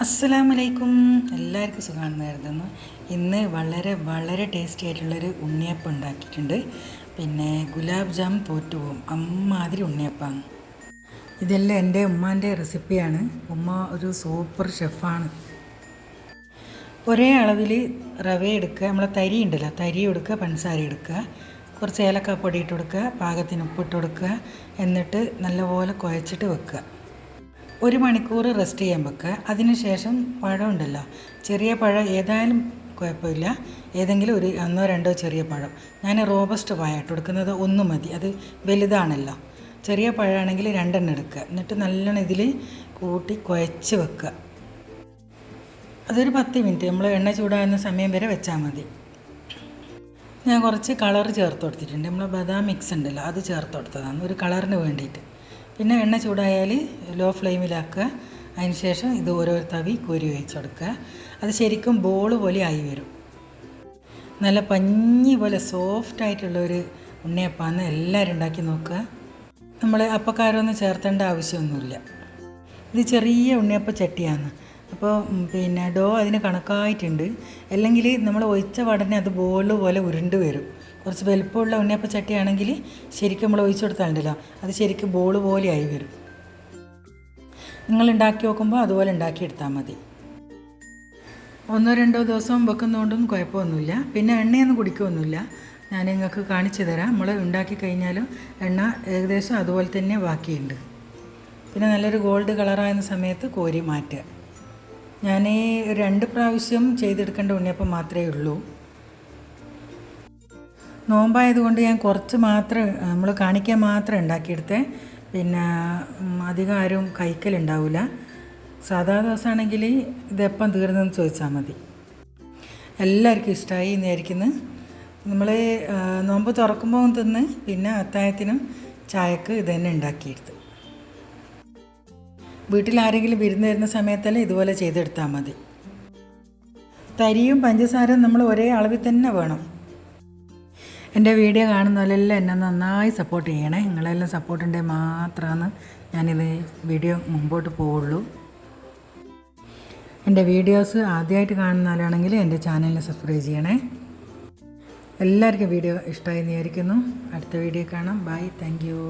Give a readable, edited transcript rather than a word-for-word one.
അസ്സലാമലൈക്കും. എല്ലാവർക്കും സുഖമാണെന്ന് കരുതുന്നു. ഇന്ന് വളരെ ടേസ്റ്റി ആയിട്ടുള്ളൊരു ഉണ്ണിയപ്പം ഉണ്ടാക്കിയിട്ടുണ്ട്. പിന്നെ ഗുലാബ് ജാം തോറ്റുപോകും, അമ്മാതിരി ഉണ്ണിയപ്പമാണ്. ഇതെല്ലാം എൻ്റെ ഉമ്മാൻ്റെ റെസിപ്പിയാണ്. ഉമ്മ ഒരു സൂപ്പർ ഷെഫാണ്. ഒരേ അളവിൽ റവ എടുക്കുക, നമ്മളെ തരി ഉണ്ടല്ലോ, തരി എടുക്കുക, പഞ്ചസാര എടുക്കുക, കുറച്ച് ഏലക്കാപ്പൊടി ഇട്ട് കൊടുക്കുക, പാകത്തിന് ഉപ്പിട്ട് കൊടുക്കുക, എന്നിട്ട് നല്ലപോലെ കുഴച്ചിട്ട് വെക്കുക. 1 മണിക്കൂർ റെസ്റ്റ് ചെയ്യാൻ വെക്കുക. അതിന് ശേഷം പഴം ഉണ്ടല്ലോ, ചെറിയ പഴം ഏതായാലും കുഴപ്പമില്ല, ഏതെങ്കിലും ഒരു 1-2 ചെറിയ പഴം. ഞാൻ റോബസ്റ്റ് പഴം ഇട്ട് കൊടുക്കുന്നത് 1 മതി, അത് വലുതാണല്ലോ. ചെറിയ പഴമാണെങ്കിൽ 2 എടുക്കുക. എന്നിട്ട് നല്ലോണം ഇതിൽ കൂട്ടി കുഴച്ച് വെക്കുക. അതൊരു 10 മിനിറ്റ് നമ്മൾ എണ്ണ ചൂടാകുന്ന സമയം വരെ വെച്ചാൽ മതി. ഞാൻ കുറച്ച് കളർ ചേർത്ത് കൊടുത്തിട്ടുണ്ട്. നമ്മൾ ബദാം മിക്സ് ഉണ്ടല്ലോ, അത് ചേർത്ത് കൊടുത്തതാണ് ഒരു കളറിന് വേണ്ടിയിട്ട്. പിന്നെ എണ്ണ ചൂടായാൽ ലോ ഫ്ലെയിമിലാക്കുക. അതിന് ശേഷം ഇത് ഓരോ തവി കോരി ഒഴിച്ച് കൊടുക്കുക. അത് ശരിക്കും ബോൾ പോലെ ആയി വരും. നല്ല പഞ്ഞി പോലെ സോഫ്റ്റായിട്ടുള്ളൊരു ഉണ്ണിയപ്പാന്ന് എല്ലാവരും ഉണ്ടാക്കി നോക്കുക. നമ്മൾ അപ്പക്കാരമൊന്നും ചേർത്തേണ്ട ആവശ്യമൊന്നുമില്ല. ഇത് ചെറിയ ഉണ്ണിയപ്പ ചട്ടിയാണ്. അപ്പോൾ പിന്നെ ഡോ അതിന് കണക്കായിട്ടുണ്ട്. അല്ലെങ്കിൽ നമ്മൾ ഒഴിച്ച പാടനെ അത് ബോൾ പോലെ ഉരുണ്ട് വരും. കുറച്ച് വലുപ്പമുള്ള ഉണ്ണിയപ്പ ചട്ടിയാണെങ്കിൽ ശരിക്കും നമ്മൾ ഒഴിച്ചു കൊടുത്താലുണ്ടല്ലോ, അത് ശരിക്കും ബോൾ പോലെ ആയി വരും. നിങ്ങൾ ഉണ്ടാക്കി നോക്കുമ്പോൾ അതുപോലെ ഉണ്ടാക്കിയെടുത്താൽ മതി. 1-2 ദിവസം വെക്കുന്നതുകൊണ്ടൊന്നും കുഴപ്പമൊന്നുമില്ല. പിന്നെ എണ്ണയൊന്നും കുടിക്കുകയൊന്നുമില്ല. ഞാൻ നിങ്ങൾക്ക് കാണിച്ചു തരാം. നമ്മൾ ഉണ്ടാക്കി കഴിഞ്ഞാലും എണ്ണ ഏകദേശം അതുപോലെ തന്നെ ബാക്കിയുണ്ട്. പിന്നെ നല്ലൊരു ഗോൾഡ് കളറാകുന്ന സമയത്ത് കോരി മാറ്റുക. ഞാൻ 2 പ്രാവശ്യം ചെയ്തെടുക്കേണ്ട ഉണ്ണിയപ്പം മാത്രമേ ഉള്ളൂ. നോമ്പായതുകൊണ്ട് ഞാൻ കുറച്ച് മാത്രം നമ്മൾ കാണിക്കാൻ മാത്രം ഉണ്ടാക്കിയെടുത്തേ. പിന്നെ അധികം ആരും കഴിക്കലുണ്ടാവില്ല. സാധാ ദിവസമാണെങ്കിൽ ഇതെപ്പം തീർന്നെന്ന് ചോദിച്ചാൽ മതി. എല്ലാവർക്കും ഇഷ്ടമായി എന്ന് വിചാരിക്കുന്നു. നമ്മൾ നോമ്പ് തുറക്കുമ്പോൾ തിന്ന്, പിന്നെ അത്താഴത്തിനും ചായക്ക് ഇത് തന്നെ ഉണ്ടാക്കിയെടുത്ത്. വീട്ടിൽ ആരെങ്കിലും വിരുന്ന് വരുന്ന സമയത്തെല്ലാം ഇതുപോലെ ചെയ്തെടുത്താൽ മതി. തരിയും പഞ്ചസാരയും നമ്മൾ ഒരേ അളവിൽ തന്നെ വേണം. എൻ്റെ വീഡിയോ കാണുന്നവരെല്ലാം എന്നെ നന്നായി സപ്പോർട്ട് ചെയ്യണേ. നിങ്ങളെല്ലാം സപ്പോർട്ട് ഉണ്ടെങ്കിൽ മാത്രമാണ് ഞാനിത് വീഡിയോ മുമ്പോട്ട് പോവുള്ളൂ. എൻ്റെ വീഡിയോസ് ആദ്യമായിട്ട് കാണുന്നവരാണെങ്കിൽ എൻ്റെ ചാനലിനെ സബ്സ്ക്രൈബ് ചെയ്യണേ. എല്ലാവർക്കും വീഡിയോ ഇഷ്ടമായി എന്ന് വിചാരിക്കുന്നു. അടുത്ത വീഡിയോ കാണാം. Bye, thank U.